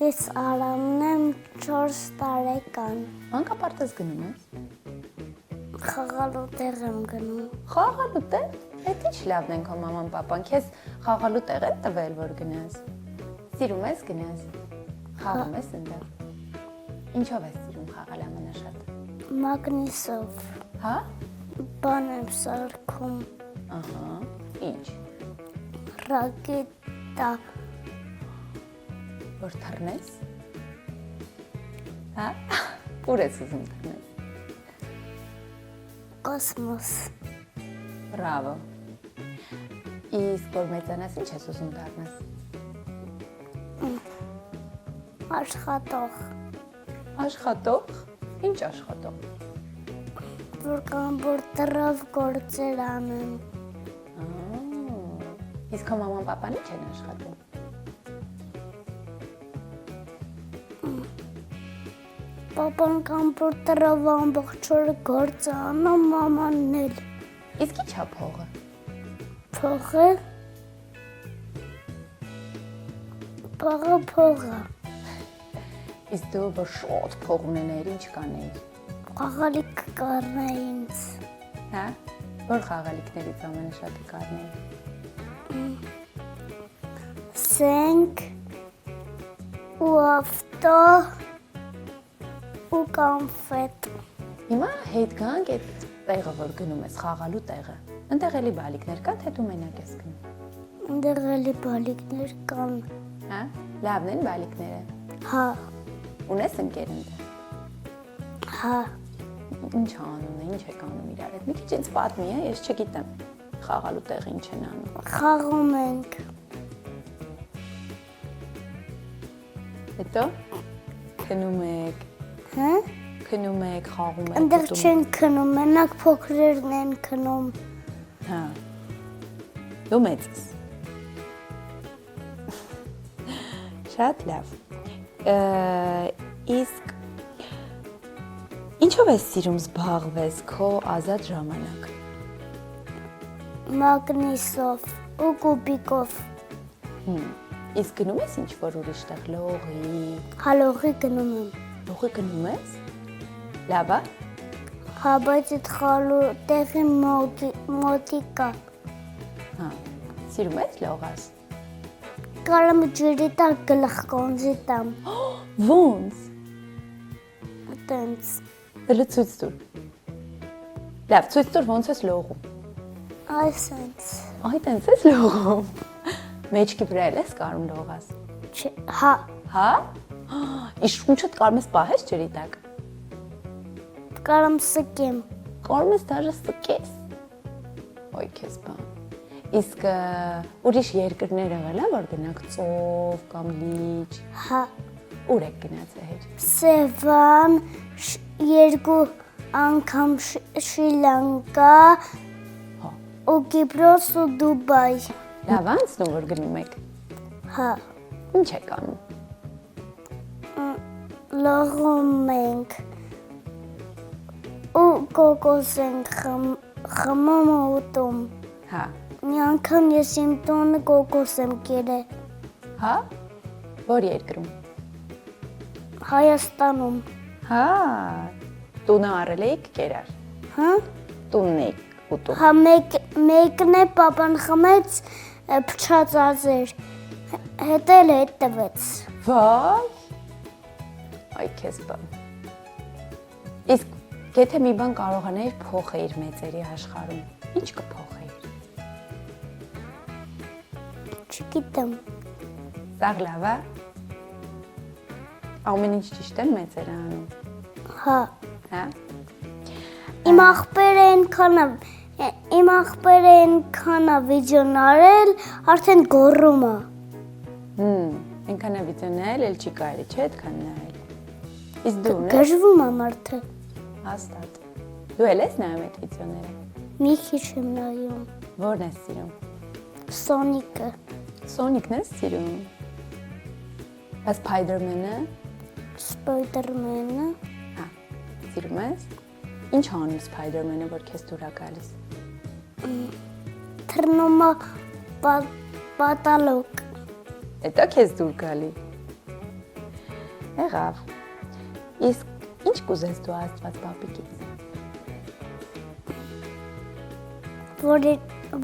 Ես Արամն եմ 4 տարեկան։ Մանկապարտեզ գնում ես։ Խաղալու տեղ եմ գնում։ Խաղալու տեղ։ Այդ ինչ լավն են քո մաման պապան, քեզ խաղալու տեղ են տվել, որ գնաս։ Սիրում ես գնաս։ Խաղում ես այնտեղ։ Ինչով ես սիրում խաղալ ամենաշատ։ Մագնիսով։ Հա։ Բան եմ սարքում։ Ահա։ Ինչ։ Ռակետա։ Որ թռնես։ Հա։ Ուր ես ուզում թռնես։ Կոսմոս։ Բրավո։ Իսկ որ մեծանաս ինչ ես ուզում դառնաս։ Աշխատող։ Աշխատող։ Ինչ աշխատող։ Որ կամ որ տրավ գործեր անեմ։ Իսկ քո մաման պապան ինչ են աշխատում։ Պապան կամ որ տրավ ամբողջ օրը գործ անում, մամանն էլ։ Իսկ ի՞նչ է փողը։ Փողը։ Փողը։ Իսկ դու որ շոտ փող ունենայիր, ինչ կանեիր։ Խաղալիք կառնեի ինձ։ Հա։ Որ խաղալիքներից ամենաշատը կառնեիր։ Սենք ու ավտո ու կոնֆետ։ Հիմա հետ գանք այդ տեղը, որ գնում ես, խաղալու տեղը։ Այնտեղ էլի բալիկներ կան, թե դու մենակ ես գնում։ Այնտեղ էլի բալիկներ կան։ Հա։ Լավն են բալիկները։ Հա։ Ունես ընկեր այնտեղ։ Հա։ Ինչ անում է, ինչ եք անում իրար հետ։ Մի քիչ ինձ պատմի, ես չգիտեմ։ Խաղալու տեղը ինչ են անում։ Խաղում ենք։ Հետո քնում եք։ Հա։ Քնում եք, խաղում եք։ Այնտեղ չեն քնում, մենակ փոքրերն են քնում։ Հա։ Դու մեծ ես։ Շատ լավ։ Իսկ ինչով ես սիրում զբաղվես քո ազատ ժամանակ։ Մագնիսով ու կուբիկով։ Իսկ գնում ես ինչ-որ ուրիշ տեղ, լողի։ Հալողի գնում եմ։ Լողի գնում ես։ Լավ է։ Հա, բայց այդ խալու տեղի մոտիկա։ Հա։ Սիրում ես լողաս։ Կարամ ջրի տակ գլխ կոնձի տամ։ Ոնց։ Տենց։ Դե ցույց տուր։ Լավ, ցույց տուր ոնց ես լողում։ Այսենց։ Այ տենց ես լողում։ Մեջքի վրա ես կարում լողաս։ Հա։ Հա։ Իսկ շունչդ կարում ես պահես ջրի տակ։ Կարամ սկեմ։ Կարում ես դաժե սկես։ Ոյ քեզ բան։ Իսկ ուրիշ երկրներ եղել է որ գնաք ծով կամ լիճ։ Հա։ Ուր եք գնացել հետ։ Սևան, 2 անգամ Շրի-Լանկա, ու Կիպրոս ու Դուբայ։ Լավ անցնում որ գնում եք։ Հա։ Ինչ եք անում։ Լողում ենք։ Ու կոկոս ենք խմում ու ուտում։ Հա։ Մի անգամ ես իմ տունը կոկոս եմ կերել։ Հա։ Որ երկրում։ Հայաստանում։ Հա։ Տունը առել եք կերար։ Հա։ Տունն եք ուտում։ Հա մեկն է պապան խմեց փչացած էր։ Հետո էլ հետ տվեց։ Վայ։ Այ քեզ բան։ Իսկ եթե մի բան կարողանայիր փոխեիր մեծերի աշխարհում, ինչ կփոխեիր։ Չգիտեմ։ Սաղ լավ է։ Ամեն ինչ ճիշտ է մեծերը անում։ Հա։ Հա։ Իմ աղբերը այնքան վիդեոն արել, արդեն գոռում է։ Այնքան է վիդեո նայել, էլ չի կարելի, չէ՞ այդքան նայել։ Իսկ դու ունես։ Գժվում է մարդը։ Հաստատ։ Դու էլ ես նայում այդ վիդեոները։ Մի քիչ եմ նայում։ Որն ես սիրում։ Սոնիկը։ Սոնիկն ես սիրում։ Սպայդերմենը։ Սպայդերմենը։ Հա։ Սիրում ես։ Ինչ անում Սպայդերմենը, որ քեզ դուր է գալիս։ Թռնում է պատալոկ։ Հետո քեզ դուր գալի։ Եղավ։ Իսկ ինչ կուզես դու Աստված պապիկից։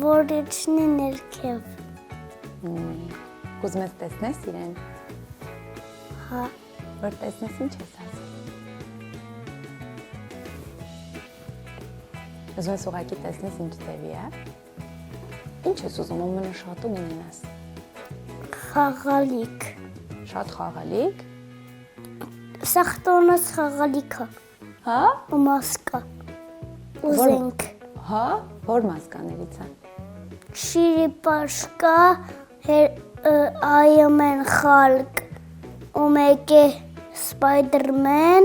որ իջնի ներքև։ Կուզում ես տեսնես իրեն։ Հա, Որ տեսնես ինչ ես ասում։ Ուզում ես ուղղակի տեսնես ինչ ձևի է։ Ինչ ես ուզում ամենաշատում ունենաս։ խաղալիք։ Շատ խաղալիք։ Սախտոնս խաղալիքա։ Հա։ Ու մասկա։ Ուզենք։ Հա, որ մասկաներից է։ Շիրիպաշկա, Iron Man Hulk, ու մեկ է Spider-Man,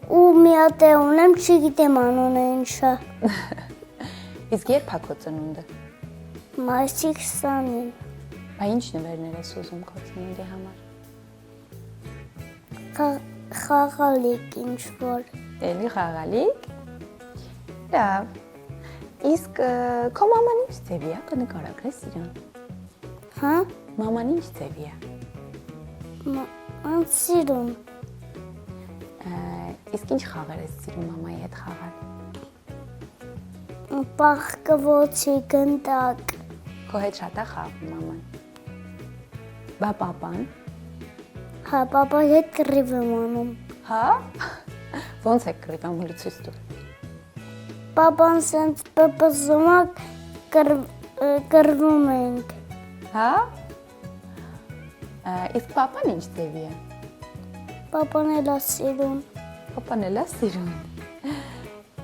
ու մի հատ է ունեմ, չգիտեմ անունը ինչա։ Իսկ երբ է քո ծնունդը։ Մայիսի 20-ին։ Բա ինչ նվերներ ես ուզում քո ծնունդի համար։ Խաղալիք ինչ-որ։ Էլի խաղալիք։ Լավ։ Իսկ քո մաման ինչ ձևի է, կնկարագրես իրան։ Հա։ Մաման ինչ ձևի է։ Ան սիրուն։ Իսկ ինչ խաղեր ես սիրում մամայի հետ խաղալ։ Պահկվոցի գնդակ։ Քո հետ շատ է խաղում մաման։ Բա պապան։ Հա, պապայի հետ կռիվ եմ անում։ Հա։ Ոնց է կռիվ անում լույս տու։ Պապան սենց պպզում է կռվում ենք։ Հա։ Իսկ պապան ինչ ձևի է։ Պապան էլ է սիրում։ Պապան էլ է սիրում։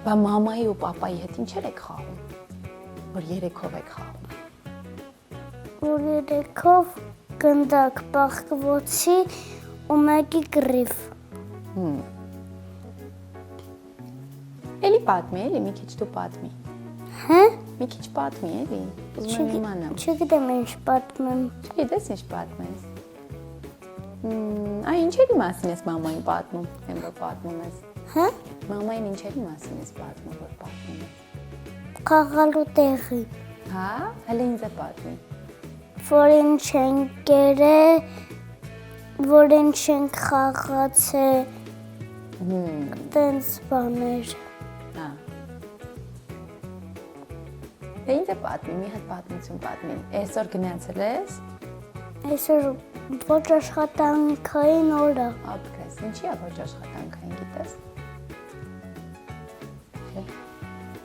Բա մամայի ու պապայի հետ ինչեր եք խաղում։ Որ երեքով եք խաղում։ Որ երեքով գնդակ պահկվոցի ու մեկի կռիվ։ Էլի պատմի, էլի մի քիչ դու պատմի։ Հա։ Մի քիչ պատմի, էլի։ Ուզում եմ իմանամ։ Չգիտեմ ինչ պատմեմ։ Չգիտես ինչ պատմես։ Այ ինչերի մասին ես մամային պատմում, այն որ պատմում ես։ Հա։ Մամային ինչերի մասին ես պատմում, որ պատմում ես։ Խաղալու տեղի։ Հա, հələ ինձ է պատմի։ Որ ինչ ենք կերել, որ ինչ ենք խաղացել։ Տենց բաներ։ Հա։ Դե ինձ է պատմի, մի հատ պատմություն պատմի։ Այսօր գնացել ես։ Այսօր ոչ աշխատանքային օր է։ Ապրես, ինչի է ոչ աշխատանքային գիտես։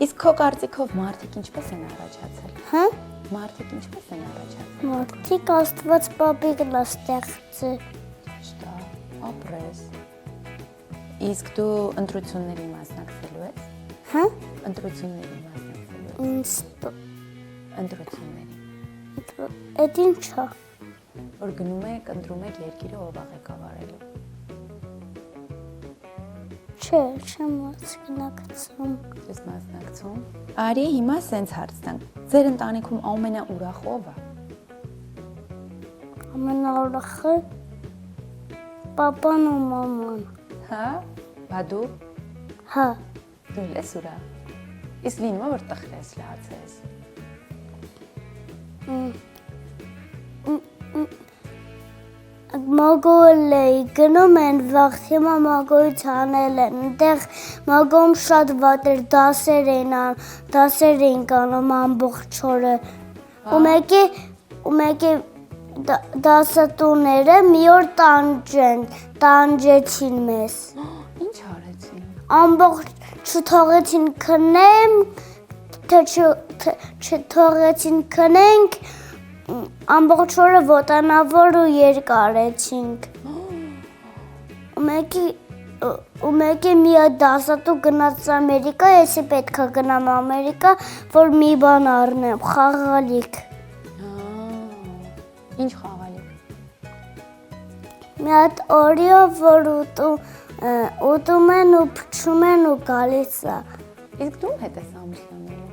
Իսկ քո կարծիքով մարդիկ ինչպես են առաջացել։ Հա։ Մարդիկ ինչպես են առաջացել։ Մարդիկ Աստված պապիկն է ստեղծել։ Ճիշտ է, ապրես։ Իսկ դու ընտրությունների մասնակցելու ես։ Հա։ Ընտրությունների մասնակցելու ես։ Ինձ Ընտրությունների։ Էդ ինչ է։ Որ գնում եք, ընտրում եք երկիրը ով է ղեկավարելու։ Չէ, չեմ մասնակցում։ Ես մասնակցում։ Արի հիմա սենց հարց տանք։ Ձեր ընտանիքում ամենաուրախ ով է։ Ամենաուրախը պապան ու մաման։ Հա։ Բա դու։ Հա։ Դու ես ուրախ։ Իսկ լինում է որ տխրես լացես։ Մագոյի գնում են վաղ հիմա մագոյից անել են, այնտեղ մագոյում շատ վատ էր, դասեր էին անում ամբողջ օրը, ու մեկի դասատուները մի օր տանջեցին մեզ, Ինչ արեցին։ ամբողջ չթողեցին քնեմ, չթողեցին քնենք, ամբողջ օրը ոտանավոր ու երկարեցինք։ Ու մեկի մի դասատու գնաց Ամերիկա, եսի պետքա գնամ Ամերիկա, որ մի բան առնեմ, խաղալիք։ Ինչ խաղալիք։ Մի հատ օրիո, որ ուտում են ու փչում են ու գալիս է։ Իսկ դու հետ ես ամուսնանելու։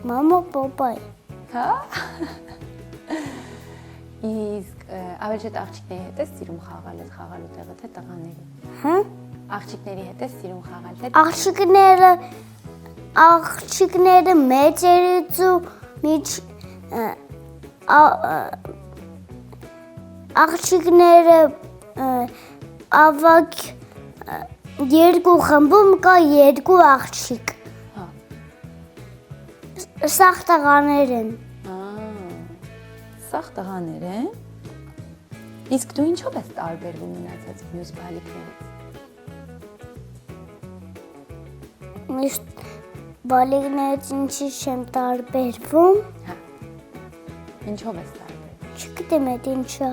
Մամա պապայ։ Հա։ Իսկ ավելջետ աղջիկների հետ ես սիրում խաղալ այդ խաղալու տեղը, թե տղաների։ Հա։ Աղջիկների հետ ես սիրում խաղալ, թե Աղջիկները աղջիկները մեծերից ու աղջիկները ավակ երկու խմբում կա երկու աղջիկ։ Հա։ Սաղ տղաներ են։ Սաղ տղաներ են։ Իսկ դու ինչով ես տարբերվում մնացած մյուս բալիկներից։ Միշտ բալիկներից ինչի չեմ տարբերվում։ Հա։ Ինչով ես տարբերվում։ Չգիտեմ այդ ինչա։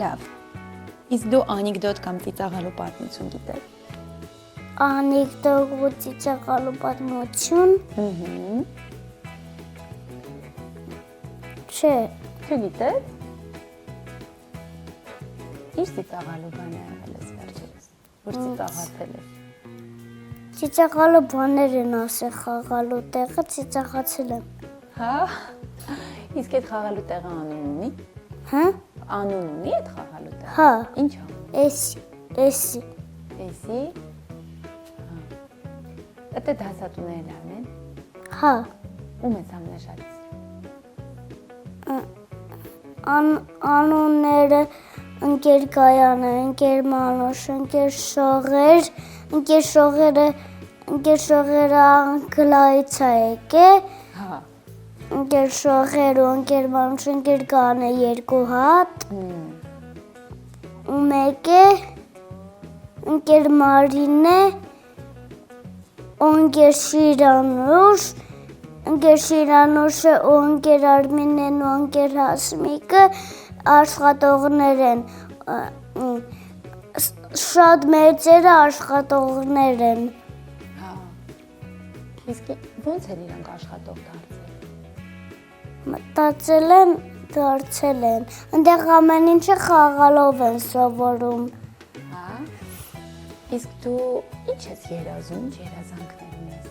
Լավ։ Իսկ դու անեկդոտ կամ ծիծաղալու պատմություն գիտես։ Անեկդոտ ու ծիծաղալու պատմություն։ Չէ։ Չգիտես։ Ինչ ծիծաղալու բան է եղել ես վերջերս։ Որ ծիծաղացել ես։ Ծիծաղալու բաներ են ասել խաղալու տեղը ծիծաղացել եմ։ Հա։ Իսկ այդ խաղալու տեղը անուն ունի։ Հա։ Անուն ունի այդ խաղալու տեղը։ Հա։ Ինչա։ Էսի։ Էսի։ Դա դասատուները լավն են։ Հա։ Ում ես ամենաշատ։ Անունները ընկեր Գայանը, ընկեր Մանուշ, ընկեր Շողեր, ընկեր Շողերը Անգլիայից է եկել։ Հա։ Ընկեր Շողեր ու ընկեր Մանուշ, ընկեր Գանը երկու հատ։ Ու մեկը ընկեր Մարինե, ընկեր Շիրանուշ, ընկեր Շիրանուշը ու ընկեր Արմինեն ու ընկեր Հասմիկը աշխատողներ են։ Շատ մեծերը աշխատողներ են։ Հա։ Իսկ ո՞նց են իրանք աշխատող դարձել։ Մտածել են դարձել են։ Այնտեղ ամեն ինչը խաղալով են սովորում։ Հա։ Իսկ դու ինչ ես երազում, ինչ երազանքներ ունես։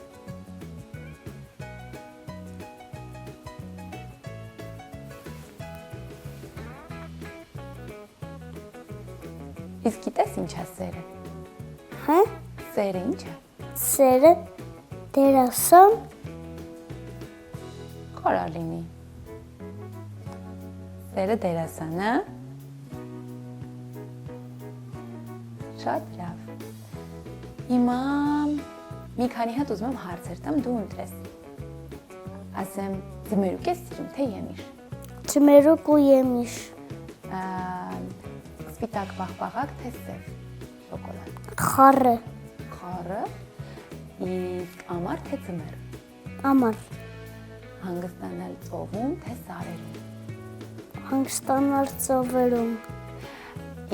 Իսկ գիտես ինչ է սերը։ Հա։ Սերը ինչ է։ Սերը դերասան։ Կարա լինի։ Սերը դերասան, հա։ Շատ լավ։ Հիմա մի քանի հատ ուզում եմ հարցեր տամ, դու ընտրես։ Ասեմ, ձմերուկ ես սիրում, թե եմիշ։ Ձմերուկ ու եմիշ։ Սպիտակ բաղբաղակ, թե սև շոկոլադ։ Խառը։ Խառը։ Իսկ ամառ, թե ձմեռ։ Ամառ։ Հանգստանալ ծովում, թե սարերում։ Հանգստանալ ծովերում։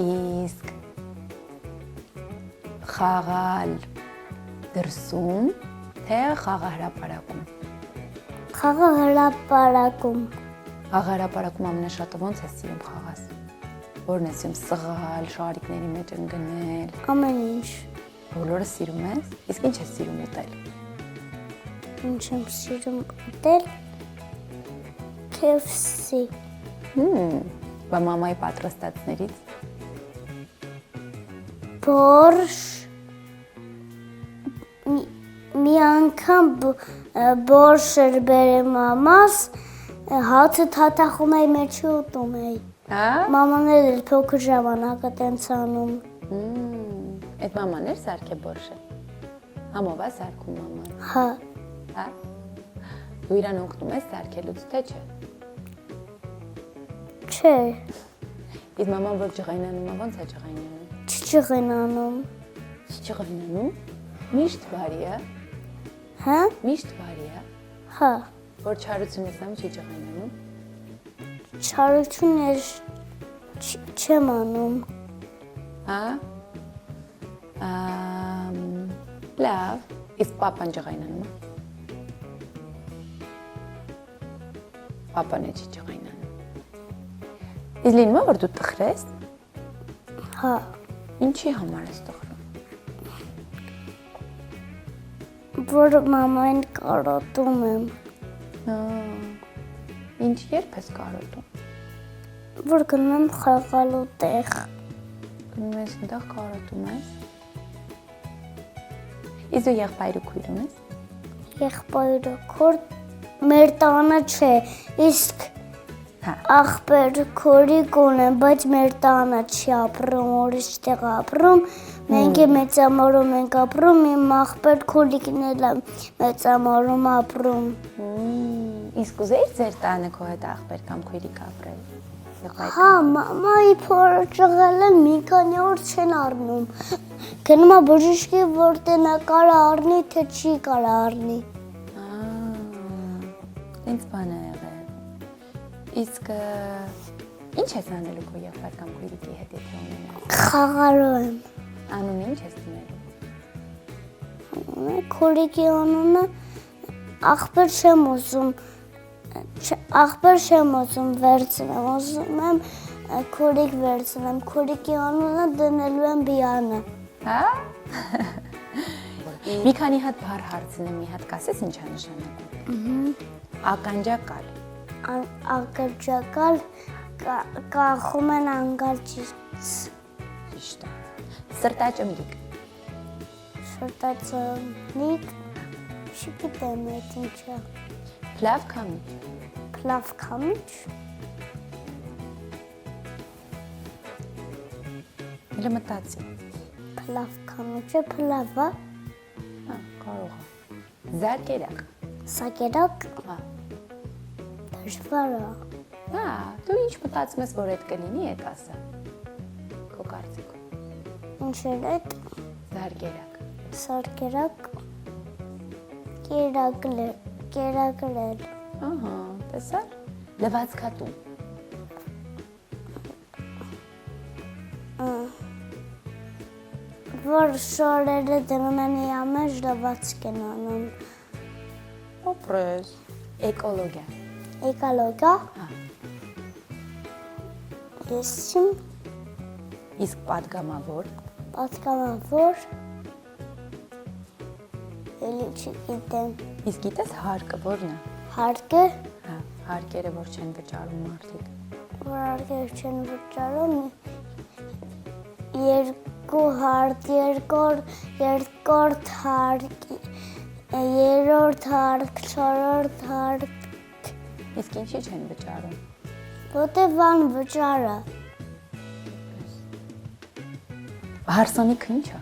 Իսկ խաղալ դրսում, թե խաղահրապարակում։ Խաղահրապարակում։ Խաղահրապարակում ամենաշատը ո՞նց ես սիրում խաղաս։ Որն ես սիրում սղալ, շարիկների մեջ ընկնել։ Ամեն ինչ։ Բոլորը սիրում ես։ Իսկ ինչ ես սիրում ուտել։ Ինչ եմ սիրում ուտել։ KFC։ Բա մամայի պատրաստածներից։ Բորշ։ Մի անգամ բորշ էր բերել մամաս, հացը թաթախում էի մեջի ուտում էի։ Հա։ Մաման էլ փոքր ժամանակը տենց անում։ Այդ մաման էր սարքե բորշը։ Համով է սարքում մաման։ Հա։ Հա։ Դու իրան օգնում ես սարքելուց, թե չէ։ Չէ, Իսկ մաման որ ջղայնանում է, ո՞նց է ջղայնանում։ չճղինանում։ Ջղայնանում։ Միշտ բարի է։ Հա։ Միշտ բարի է։ Հա։ Որ չարություն ես ամ չի ջղայնանում։ Չարություն չեմ անում։ Հա։ Լավ։ Իսկ պապան ջղայնանում է։ Պապան է չի ջղայնանում։ Իսկ լինում է որ դու տխրես։ Հա։ Ինչի համար ես տխրում։ Որ մամային կարոտում եմ։ Ինչ երբ ես կարոտում։ Որ գնեմ խաղալու տեղ։ Գնում ես այնտեղ կարոտում ես։ Իզու եղբայրը քույր ունես։ Եղբայրը քոր մեր տանը չէ, իսկ Հա։ աղբեր քորիկ ունեն, բայց մեր տանը չի ապրում, ուրիշ տեղ ապրում։ Մենք մեծամորում ենք ապրում, իմ աղբեր քորիկն էլ է մեծամորում ապրում։ Իսկ ուզեիր ձեր տանը քո հետ աղբեր կամ քույրիկ ապրել։ Հա, մամայի փորը ճղել են մի քանի օր չեն առնում։ Գնում է բժշկի, որ տենա կարա առնի, թե չի կարա առնի։ Ինձ բան է եղել։ Իսկ ինչ ես անելու քո եղբայր կամ քույրիկի հետ եթե ունենաս։ Խաղալու եմ։ Անունը ինչ ես դնելու։ Քորիկի անունը աղբեր չեմ ուզում, աղբեր չեմ ուզում վերցնեմ, ուզում եմ քորիկ վերցնեմ, քորիկի անունը դնելու եմ Բիանը։ Հա։ Մի քանի հատ բառ հարցնեմ, մի հատ կասես ինչ է նշանակում։ Ականջակալ։ Ականջակալ կախում են անգարճից։ Ճիշտ է։ Սրտաճմլիկ։ Շրտացնիկ, չգիտեմ այդ ինչա։ Փլավ քամի։ Փլավ քամիչ։ Լմտացի։ Փլավ քամիչը փլավա։ Հա, կարող է։ Զարկերակ։ Սակերակ։ Հա։ Դժվար է։ Հա, դու ինչ մտածում ես, որ այդ կլինի, այդ ասա։ Քո կարծիքով։ Ինչ էր այդ։ Զարկերակ։ Սարկերակ։ Կերակրել։ Ահա, տեսա՞ր։ Լվացքատու։ Որ շորերը դնում են իամեջ լվացք են անում։ Օպրես։ Էկոլոգիա։ Էկոլոգիա։ Հա։ Ես չեմ Իսկ պատգամավոր։ պատկամավոր։ Էլի չգիտեմ։ Իսկ գիտես հարկը որն է։ Հարկը, Հա, հարկերը որ չեն վճարում մարդիկ։ որ հարկեր չեն վճարում, երկու հարկ, երկրորդ հարկ, երրորդ հարկ, չորրորդ հարկ, Իսկ ինչի չեն վճարում։ որտև ան վճարը, Հարսանիքը ինչ է։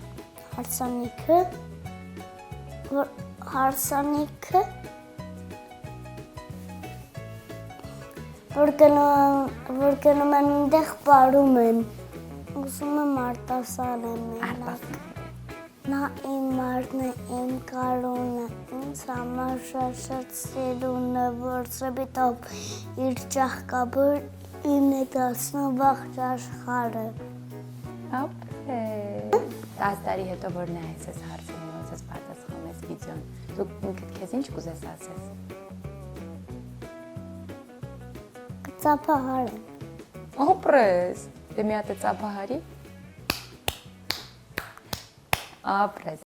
հարսանիքը, հարսանիքը, որ գնում են այնտեղ պարում են, ուզում եմ արտասան եմ մենակ, նա իմ մարդն է, իմ կարոնը, ինձ համար շատ սերուն է, որ սեպիտով իր ճահկաբոր իմն է դասնում վաղճ աշխարը։ Ապրես։ 10 տարի հետո որ նայես ես հարցին, ոնց ես պատասխանես վիդեոն, դու ինքդ քեզ ինչ կուզես ասես։ Կծափահար եմ։ Ապրես։ Դե մի հատ ծափահարի։ Ապրես,